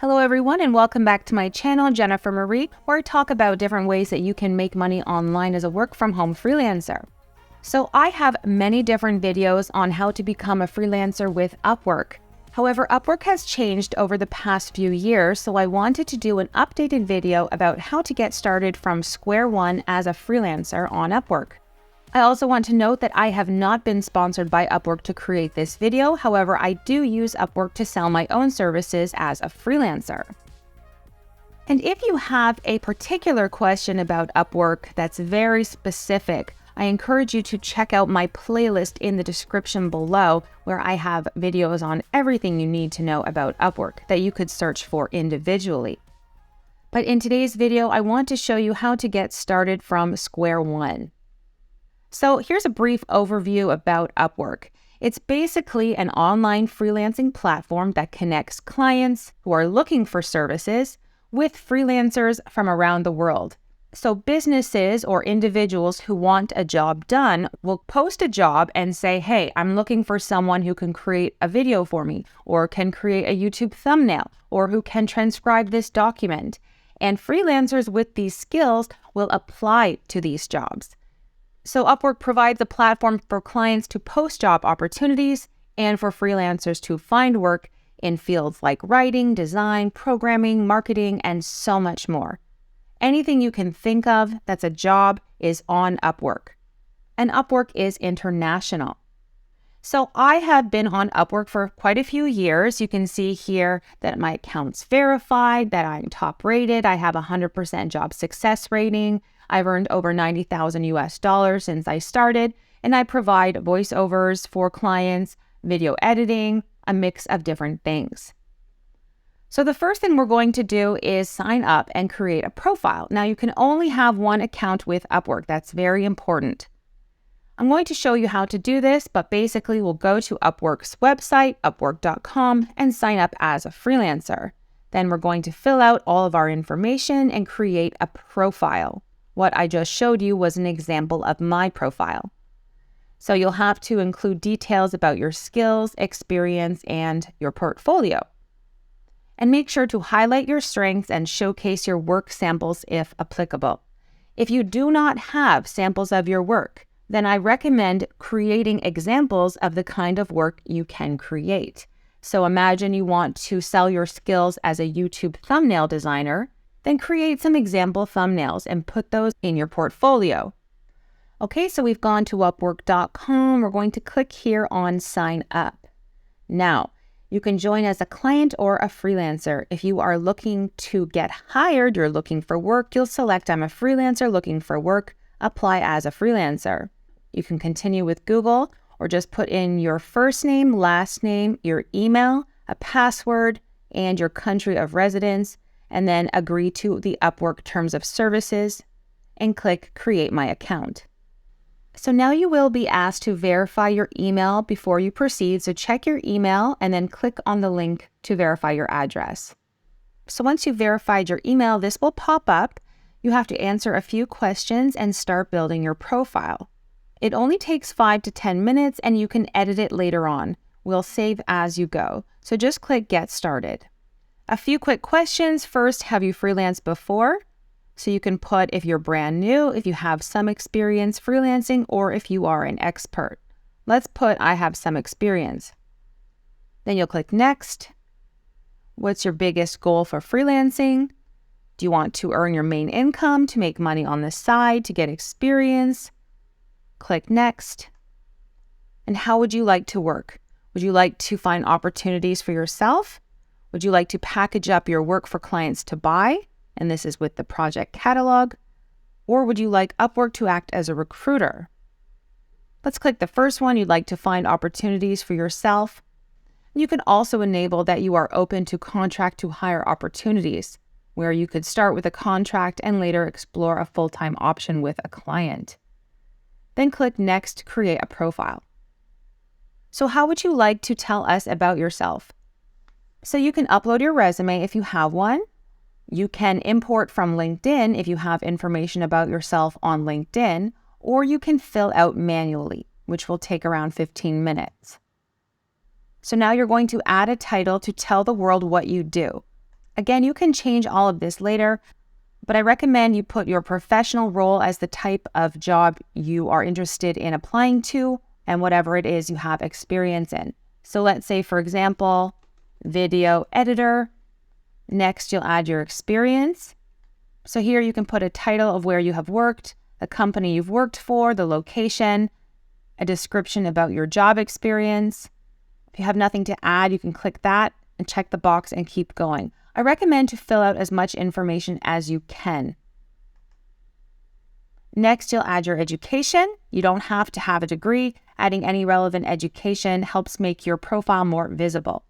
Hello everyone and welcome back to my channel, Jennifer Marie, where I talk about different ways that you can make money online as a work-from-home freelancer. So I have many different videos on how to become a freelancer with Upwork. However, Upwork has changed over the past few years, so I wanted to do an updated video about how to get started from square one as a freelancer on Upwork. I also want to note that I have not been sponsored by Upwork to create this video. However, I do use Upwork to sell my own services as a freelancer. And if you have a particular question about Upwork that's very specific, I encourage you to check out my playlist in the description below, where I have videos on everything you need to know about Upwork that you could search for individually. But in today's video, I want to show you how to get started from square one. So here's a brief overview about Upwork. It's basically an online freelancing platform that connects clients who are looking for services with freelancers from around the world. So businesses or individuals who want a job done will post a job and say, hey, I'm looking for someone who can create a video for me, or can create a YouTube thumbnail, or who can transcribe this document. And freelancers with these skills will apply to these jobs. So Upwork provides a platform for clients to post job opportunities and for freelancers to find work in fields like writing, design, programming, marketing, and so much more. Anything you can think of that's a job is on Upwork. And Upwork is international. So I have been on Upwork for quite a few years. You can see here that my account's verified, that I'm top rated, I have a 100% job success rating. I've earned over $90,000 US since I started, and I provide voiceovers for clients, video editing, a mix of different things. So the first thing we're going to do is sign up and create a profile. Now you can only have one account with Upwork. That's very important. I'm going to show you how to do this, but basically we'll go to Upwork's website, upwork.com, and sign up as a freelancer. Then we're going to fill out all of our information and create a profile. What I just showed you was an example of my profile. So you'll have to include details about your skills, experience, and your portfolio. And make sure to highlight your strengths and showcase your work samples if applicable. If you do not have samples of your work, then I recommend creating examples of the kind of work you can create. So imagine you want to sell your skills as a YouTube thumbnail designer, then create some example thumbnails and put those in your portfolio. Okay, so we've gone to Upwork.com. We're going to click here on Sign Up. Now, you can join as a client or a freelancer. If you are looking to get hired, you're looking for work, you'll select I'm a freelancer looking for work, apply as a freelancer. You can continue with Google or just put in your first name, last name, your email, a password, and your country of residence, and then agree to the Upwork terms of services and click Create My Account. So now you will be asked to verify your email before you proceed. So check your email and then click on the link to verify your address. So once you've verified your email, this will pop up. You have to answer a few questions and start building your profile. It only takes 5 to 10 minutes and you can edit it later on. We'll save as you go. So just click Get Started. A few quick questions. First, have you freelanced before? So you can put if you're brand new, if you have some experience freelancing, or if you are an expert. Let's put I have some experience. Then you'll click Next. What's your biggest goal for freelancing? Do you want to earn your main income, to make money on the side, to get experience? Click Next. And how would you like to work? Would you like to find opportunities for yourself? Would you like to package up your work for clients to buy? And this is with the project catalog. Or would you like Upwork to act as a recruiter? Let's click the first one. You'd like to find opportunities for yourself. You can also enable that you are open to contract to hire opportunities, where you could start with a contract and later explore a full-time option with a client. Then click Next to create a profile. So how would you like to tell us about yourself? So you can upload your resume if you have one. You can import from LinkedIn if you have information about yourself on LinkedIn, or you can fill out manually, which will take around 15 minutes. So now you're going to add a title to tell the world what you do. Again, you can change all of this later, but I recommend you put your professional role as the type of job you are interested in applying to and whatever it is you have experience in. So let's say, for example, video editor. Next, you'll add your experience. So here you can put a title of where you have worked, the company you've worked for, the location, a description about your job experience. If you have nothing to add, you can click that and check the box and keep going. I recommend to fill out as much information as you can. Next, you'll add your education. You don't have to have a degree. Adding any relevant education helps make your profile more visible.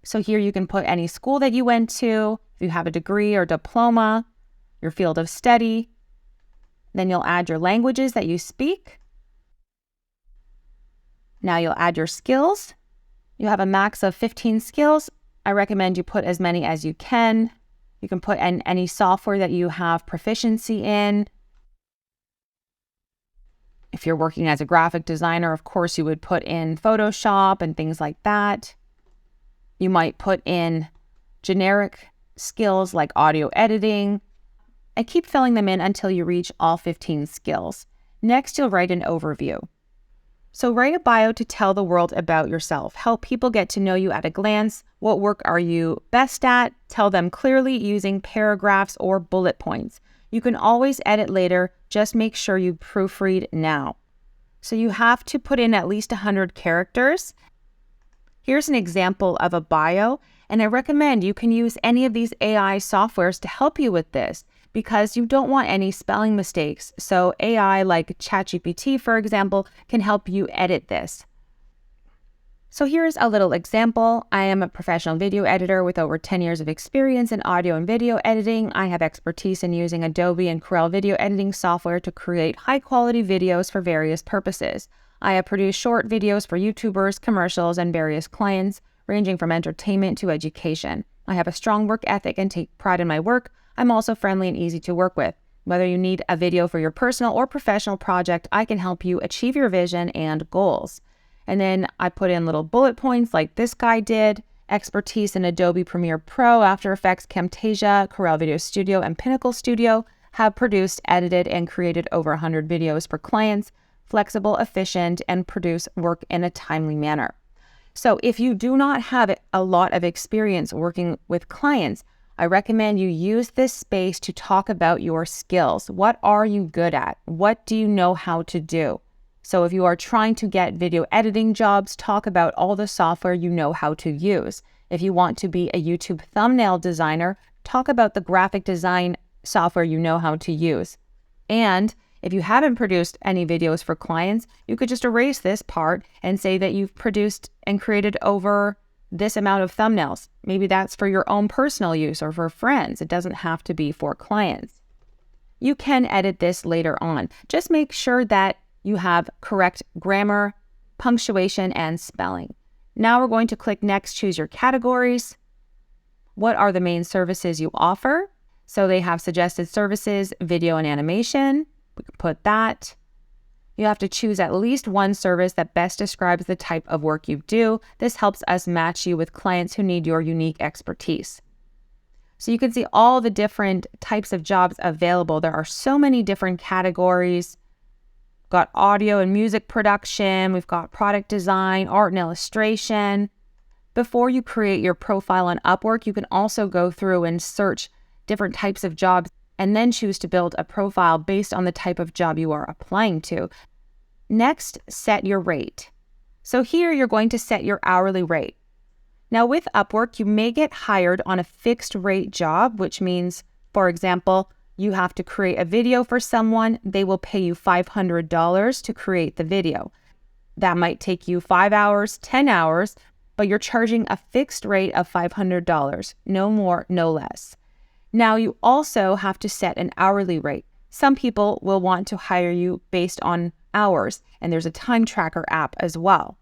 So here you can put any school that you went to, if you have a degree or diploma, your field of study. Then you'll add your languages that you speak. Now you'll add your skills. You have a max of 15 skills. I recommend you put as many as you can. You can put in any software that you have proficiency in. If you're working as a graphic designer, of course, you would put in Photoshop and things like that. You might put in generic skills like audio editing, and keep filling them in until you reach all 15 skills. Next, you'll write an overview. So write a bio to tell the world about yourself. Help people get to know you at a glance. What work are you best at? Tell them clearly using paragraphs or bullet points. You can always edit later. Just make sure you proofread now. So you have to put in at least 100 characters. Here's an example of a bio, and I recommend you can use any of these AI softwares to help you with this because you don't want any spelling mistakes. So AI like ChatGPT, for example, can help you edit this. So here's a little example. I am a professional video editor with over 10 years of experience in audio and video editing. I have expertise in using Adobe and Corel video editing software to create high-quality videos for various purposes. I have produced short videos for YouTubers, commercials, and various clients, ranging from entertainment to education. I have a strong work ethic and take pride in my work. I'm also friendly and easy to work with. Whether you need a video for your personal or professional project, I can help you achieve your vision and goals. And then I put in little bullet points like this guy did. Expertise in Adobe Premiere Pro, After Effects, Camtasia, Corel Video Studio, and Pinnacle Studio. Have produced, edited, and created over 100 videos for clients. Flexible, efficient, and produce work in a timely manner. So if you do not have a lot of experience working with clients, I recommend you use this space to talk about your skills. What are you good at? What do you know how to do? So if you are trying to get video editing jobs, talk about all the software you know how to use. If you want to be a YouTube thumbnail designer, talk about the graphic design software you know how to use. And if you haven't produced any videos for clients, you could just erase this part and say that you've produced and created over this amount of thumbnails. Maybe that's for your own personal use or for friends. It doesn't have to be for clients. You can edit this later on. Just make sure that you have correct grammar, punctuation, and spelling. Now we're going to click Next, choose your categories. What are the main services you offer? So they have suggested services, video and animation. We could put that. You have to choose at least one service that best describes the type of work you do. This helps us match you with clients who need your unique expertise. So you can see all the different types of jobs available. There are so many different categories. We've got audio and music production. We've got product design, art and illustration. Before you create your profile on Upwork, you can also go through and search different types of jobs and then choose to build a profile based on the type of job you are applying to. Next, set your rate. So here you're going to set your hourly rate. Now with Upwork, you may get hired on a fixed rate job, which means, for example, you have to create a video for someone. They will pay you $500 to create the video. That might take you 5 hours, 10 hours, but you're charging a fixed rate of $500, no more, no less. Now you also have to set an hourly rate. Some people will want to hire you based on hours, and there's a time tracker app as well.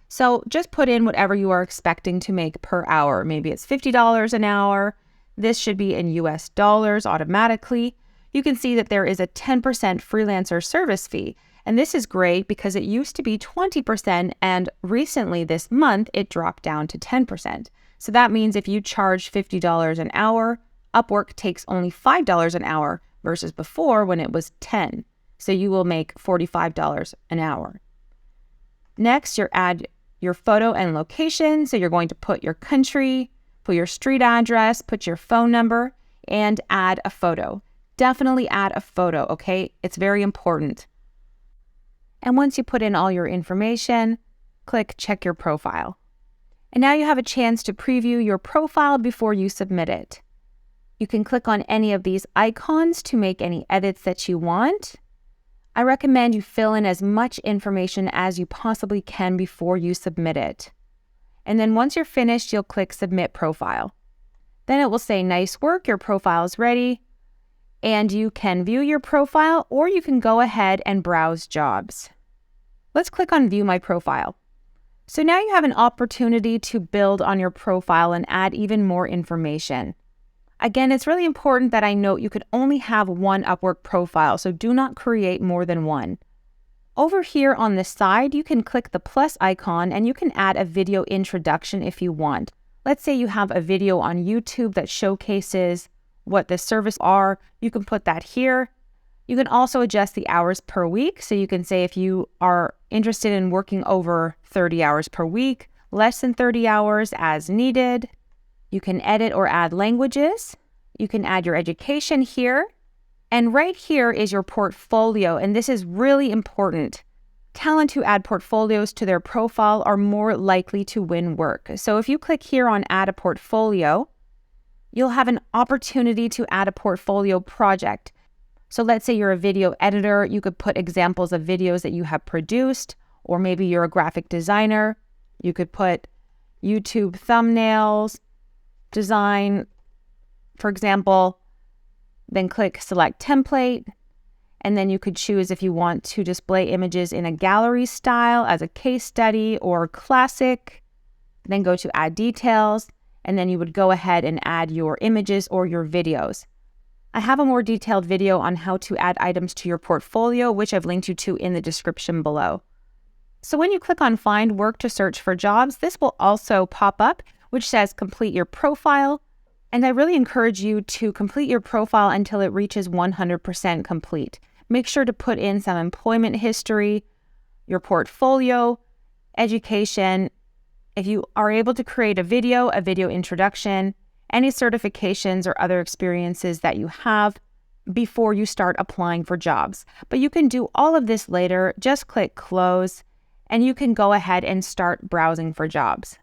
So just put in whatever you are expecting to make per hour. Maybe it's $50 an hour. This should be in US dollars automatically. You can see that there is a 10% freelancer service fee. And this is great because it used to be 20%, and recently this month it dropped down to 10%. So that means if you charge $50 an hour, Upwork takes only $5 an hour versus before when it was $10. So you will make $45 an hour. Next, you add your photo and location. So you're going to put your country, put your street address, put your phone number, and add a photo. Definitely add a photo, okay? It's very important. And once you put in all your information, click Check Your Profile. And now you have a chance to preview your profile before you submit it. You can click on any of these icons to make any edits that you want. I recommend you fill in as much information as you possibly can before you submit it. And then once you're finished, you'll click Submit Profile. Then it will say, nice work, your profile is ready. And you can view your profile, or you can go ahead and browse jobs. Let's click on View My Profile. So now you have an opportunity to build on your profile and add even more information. Again, it's really important that I note you could only have one Upwork profile, so do not create more than one. Over here on the side, you can click the plus icon and you can add a video introduction if you want. Let's say you have a video on YouTube that showcases what the service are. You can put that here. You can also adjust the hours per week. So you can say if you are interested in working over 30 hours per week, less than 30 hours as needed. You can edit or add languages. You can add your education here. And right here is your portfolio. And this is really important. Talent who add portfolios to their profile are more likely to win work. So if you click here on Add a Portfolio, you'll have an opportunity to add a portfolio project. So let's say you're a video editor. You could put examples of videos that you have produced, or maybe you're a graphic designer. You could put YouTube thumbnails, design, for example, then click Select Template, and then you could choose if you want to display images in a gallery style as a case study or classic, then go to Add Details, and then you would go ahead and add your images or your videos. I have a more detailed video on how to add items to your portfolio, which I've linked you to in the description below. So when you click on Find Work to search for jobs, this will also pop up, which says complete your profile. And I really encourage you to complete your profile until it reaches 100% complete. Make sure to put in some employment history, your portfolio, education. If you are able to create a video introduction, any certifications or other experiences that you have before you start applying for jobs. But you can do all of this later. Just click Close, and you can go ahead and start browsing for jobs.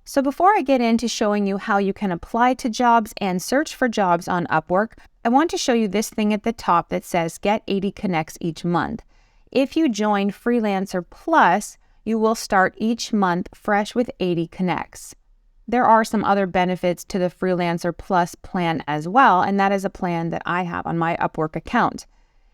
So before I get into showing you how you can apply to jobs and search for jobs on Upwork, I want to show you this thing at the top that says Get 80 Connects each month. If you join Freelancer Plus, you will start each month fresh with 80 Connects. There are some other benefits to the Freelancer Plus plan as well, and that is a plan that I have on my Upwork account.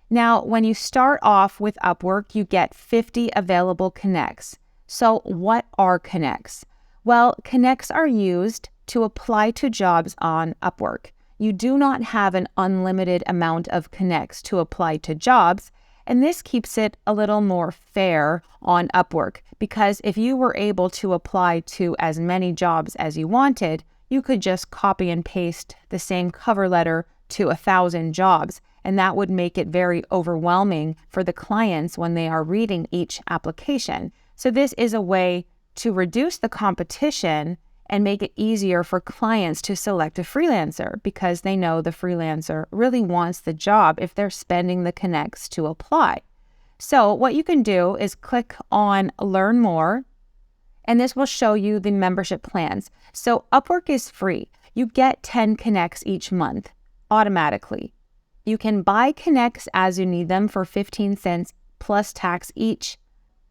Now, when you start off with Upwork, you get 50 available Connects. So what are Connects? Well, Connects are used to apply to jobs on Upwork. You do not have an unlimited amount of Connects to apply to jobs, and this keeps it a little more fair on Upwork, because if you were able to apply to as many jobs as you wanted, you could just copy and paste the same cover letter to 1,000 jobs, and that would make it very overwhelming for the clients when they are reading each application. So this is a way to reduce the competition and make it easier for clients to select a freelancer, because they know the freelancer really wants the job if they're spending the Connects to apply. So what you can do is click on Learn More, and this will show you the membership plans. So Upwork is free. You get 10 Connects each month automatically. You can buy Connects as you need them for 15 cents plus tax each.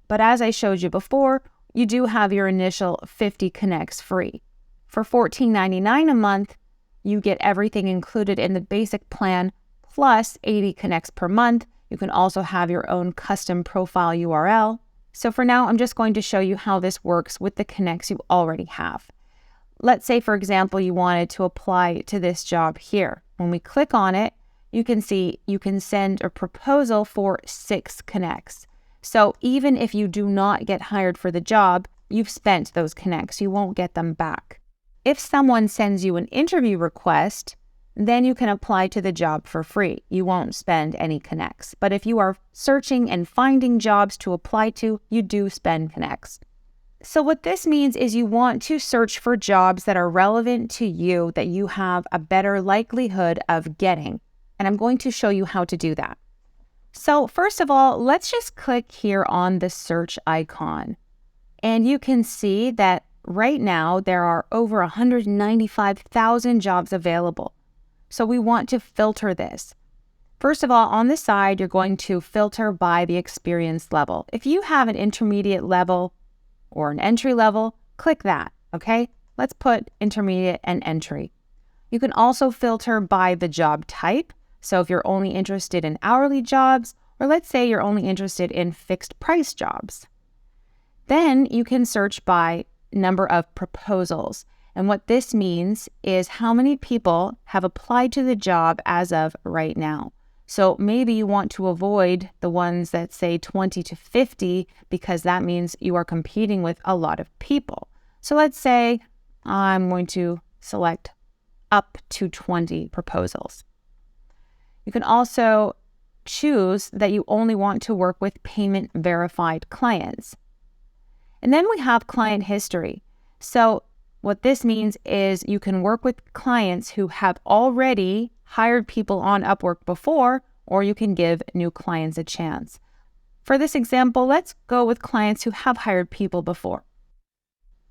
But as I showed you before, you do have your initial 50 Connects free. For $14.99 a month, you get everything included in the basic plan plus 80 Connects per month. You can also have your own custom profile URL. So for now, I'm just going to show you how this works with the Connects you already have. Let's say, for example, you wanted to apply to this job here. When we click on it, you can see you can send a proposal for 6 Connects. So even if you do not get hired for the job, you've spent those Connects. You won't get them back. If someone sends you an interview request, then you can apply to the job for free. You won't spend any connects. But if you are searching and finding jobs to apply to, you do spend connects. So what this means is you want to search for jobs that are relevant to you, that you have a better likelihood of getting. And I'm going to show you how to do that. So first of all, let's just click here on the search icon. And you can see that right now there are over 195,000 jobs available. So we want to filter this. First of all, on the side, you're going to filter by the experience level. If you have an intermediate level or an entry level, click that, okay? Let's put intermediate and entry. You can also filter by the job type. So if you're only interested in hourly jobs, or let's say you're only interested in fixed price jobs. Then you can search by number of proposals. And what this means is how many people have applied to the job as of right now. So maybe you want to avoid the ones that say 20 to 50 because that means you are competing with a lot of people. So let's say I'm going to select up to 20 proposals. You can also choose that you only want to work with payment verified clients. And then we have client history. So what this means is you can work with clients who have already hired people on Upwork before, or you can give new clients a chance. For this example, let's go with clients who have hired people before.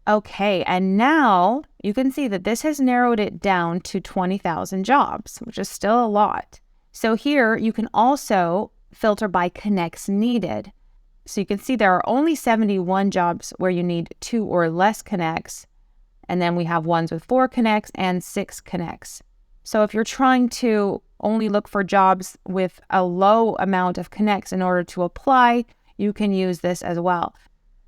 Okay, and now you can see that this has narrowed it down to 20,000 jobs, which is still a lot. So here you can also filter by connects needed. So you can see there are only 71 jobs where you need 2 or less connects. And then we have ones with 4 connects and 6 connects. So if you're trying to only look for jobs with a low amount of connects in order to apply, you can use this as well.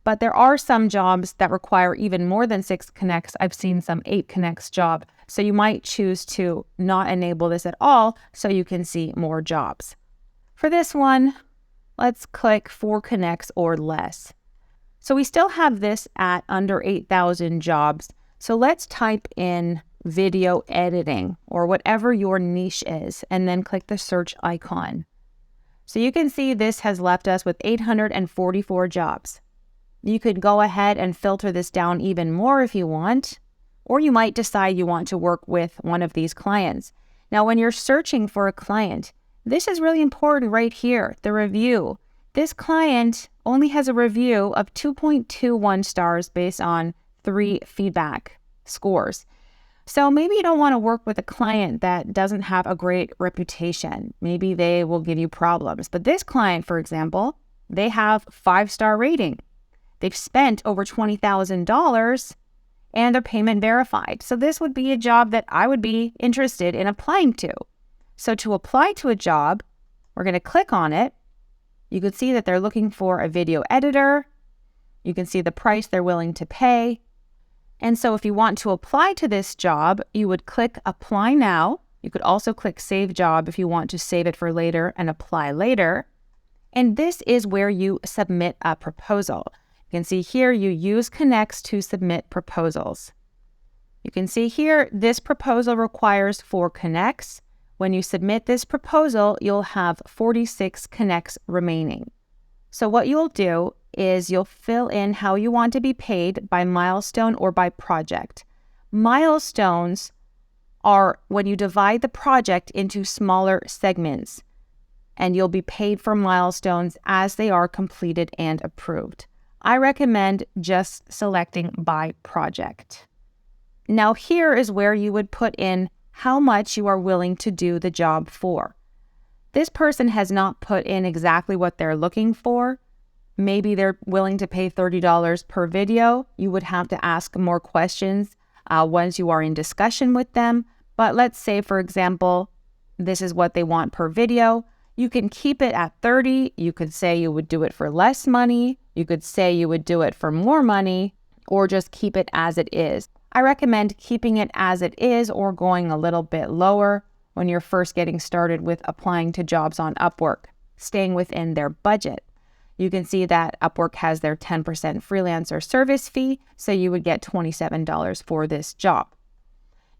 But there are some jobs that require even more than 6 connects. I've seen some 8 connects job. So you might choose to not enable this at all so you can see more jobs. For this one, let's click 4 connects or less. So we still have this at under 8,000 jobs. So let's type in video editing or whatever your niche is, and then click the search icon. So you can see this has left us with 844 jobs. You could go ahead and filter this down even more if you want, or you might decide you want to work with one of these clients. Now, when you're searching for a client, this is really important right here, the review. This client only has a review of 2.21 stars based on 3 feedback scores. So maybe you don't want to work with a client that doesn't have a great reputation. Maybe they will give you problems. But this client, for example, they have 5-star rating. They've spent over $20,000 and they're payment verified. So this would be a job that I would be interested in applying to. So to apply to a job, we're going to click on it. You can see that they're looking for a video editor. You can see the price they're willing to pay. And so if you want to apply to this job, you would click Apply Now. You could also click Save Job if you want to save it for later and apply later. And this is where you submit a proposal. You can see here you use Connects to submit proposals. You can see here this proposal requires 4 connects. When you submit this proposal, you'll have 46 connects remaining. So what you'll do is you'll fill in how you want to be paid by milestone or by project. Milestones are when you divide the project into smaller segments, and you'll be paid for milestones as they are completed and approved. I recommend just selecting by project. Now here is where you would put in how much you are willing to do the job for. This person has not put in exactly what they're looking for. Maybe they're willing to pay $30 per video. You would have to ask more questions once you are in discussion with them. But let's say, for example, this is what they want per video. You can keep it at 30. You could say you would do it for less money. You could say you would do it for more money, or just keep it as it is. I recommend keeping it as it is or going a little bit lower when you're first getting started with applying to jobs on Upwork, staying within their budget. You can see that Upwork has their 10% freelancer service fee, so you would get $27 for this job.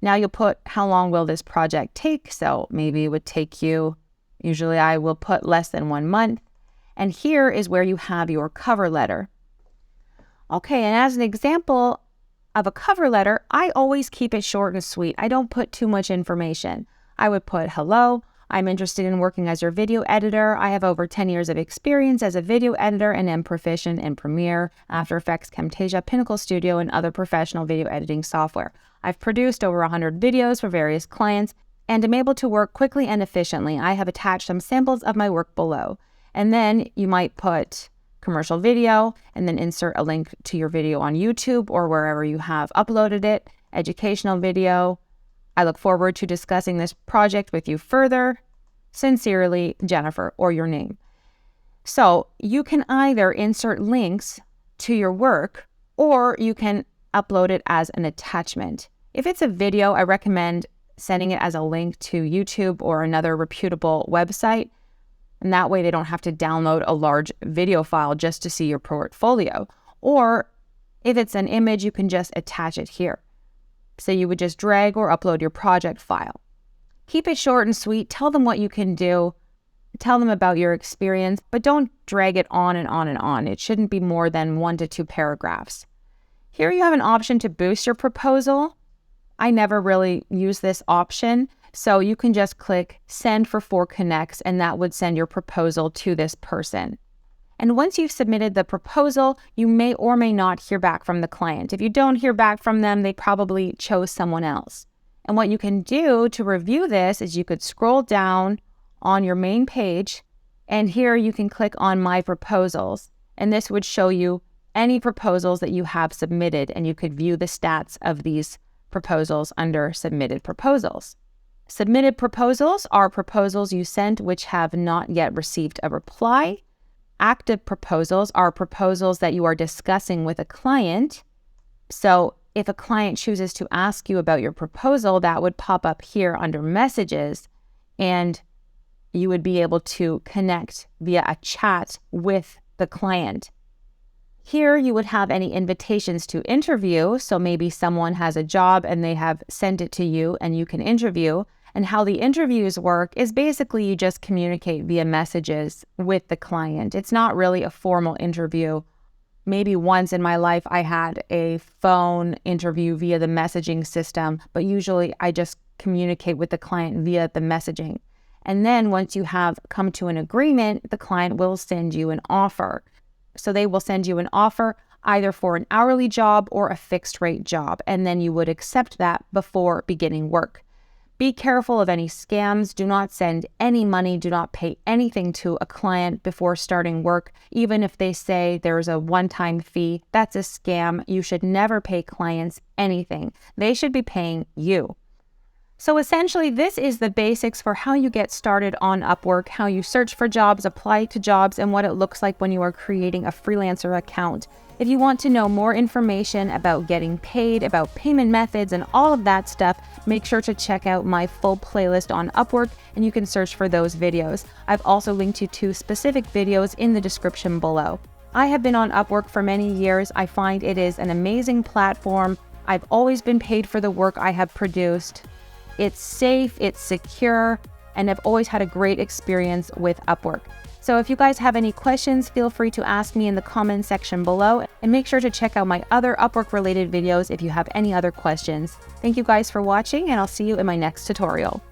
Now you'll put how long will this project take. So maybe it would take you, usually I will put less than 1 month. And here is where you have your cover letter. Okay, and as an example of a cover letter, I always keep it short and sweet. I don't put too much information. I would put, hello, I'm interested in working as your video editor. I have over 10 years of experience as a video editor and am proficient in Premiere, After Effects, Camtasia, Pinnacle Studio, and other professional video editing software. I've produced over 100 videos for various clients and am able to work quickly and efficiently. I have attached some samples of my work below. And then you might put commercial video and then insert a link to your video on YouTube or wherever you have uploaded it, educational video. I look forward to discussing this project with you further. Sincerely, Jennifer, or your name. So you can either insert links to your work or you can upload it as an attachment. If it's a video, I recommend sending it as a link to YouTube or another reputable website. And that way they don't have to download a large video file just to see your portfolio. Or if it's an image, you can just attach it here. So you would just drag or upload your project file. Keep it short and sweet. Tell them what you can do. Tell them about your experience, but don't drag it on and on and on. It shouldn't be more than 1 to 2 paragraphs. Here you have an option to boost your proposal. I never really use this option. So you can just click send for 4 connects and that would send your proposal to this person. And once you've submitted the proposal, you may or may not hear back from the client. If you don't hear back from them, they probably chose someone else. And what you can do to review this is you could scroll down on your main page and here you can click on My Proposals. And this would show you any proposals that you have submitted and you could view the stats of these proposals under Submitted Proposals. Submitted proposals are proposals you sent which have not yet received a reply. Active proposals are proposals that you are discussing with a client. So if a client chooses to ask you about your proposal, that would pop up here under Messages, and you would be able to connect via a chat with the client. Here you would have any invitations to interview. So maybe someone has a job and they have sent it to you and you can interview. And how the interviews work is basically you just communicate via messages with the client. It's not really a formal interview. Maybe once in my life I had a phone interview via the messaging system, but usually I just communicate with the client via the messaging. And then once you have come to an agreement, the client will send you an offer. So they will send you an offer either for an hourly job or a fixed rate job, and then you would accept that before beginning work. Be careful of any scams. Do not send any money. Do not pay anything to a client before starting work. Even if they say there's a one-time fee, that's a scam. You should never pay clients anything. They should be paying you. So essentially, this is the basics for how you get started on Upwork, how you search for jobs, apply to jobs, and what it looks like when you are creating a freelancer account. If you want to know more information about getting paid, about payment methods, and all of that stuff, make sure to check out my full playlist on Upwork, and you can search for those videos. I've also linked you to specific videos in the description below. I have been on Upwork for many years. I find it is an amazing platform. I've always been paid for the work I have produced. It's safe, it's secure, and I've always had a great experience with Upwork. So if you guys have any questions, feel free to ask me in the comment section below, and make sure to check out my other Upwork related videos if you have any other questions. Thank you guys for watching, and I'll see you in my next tutorial.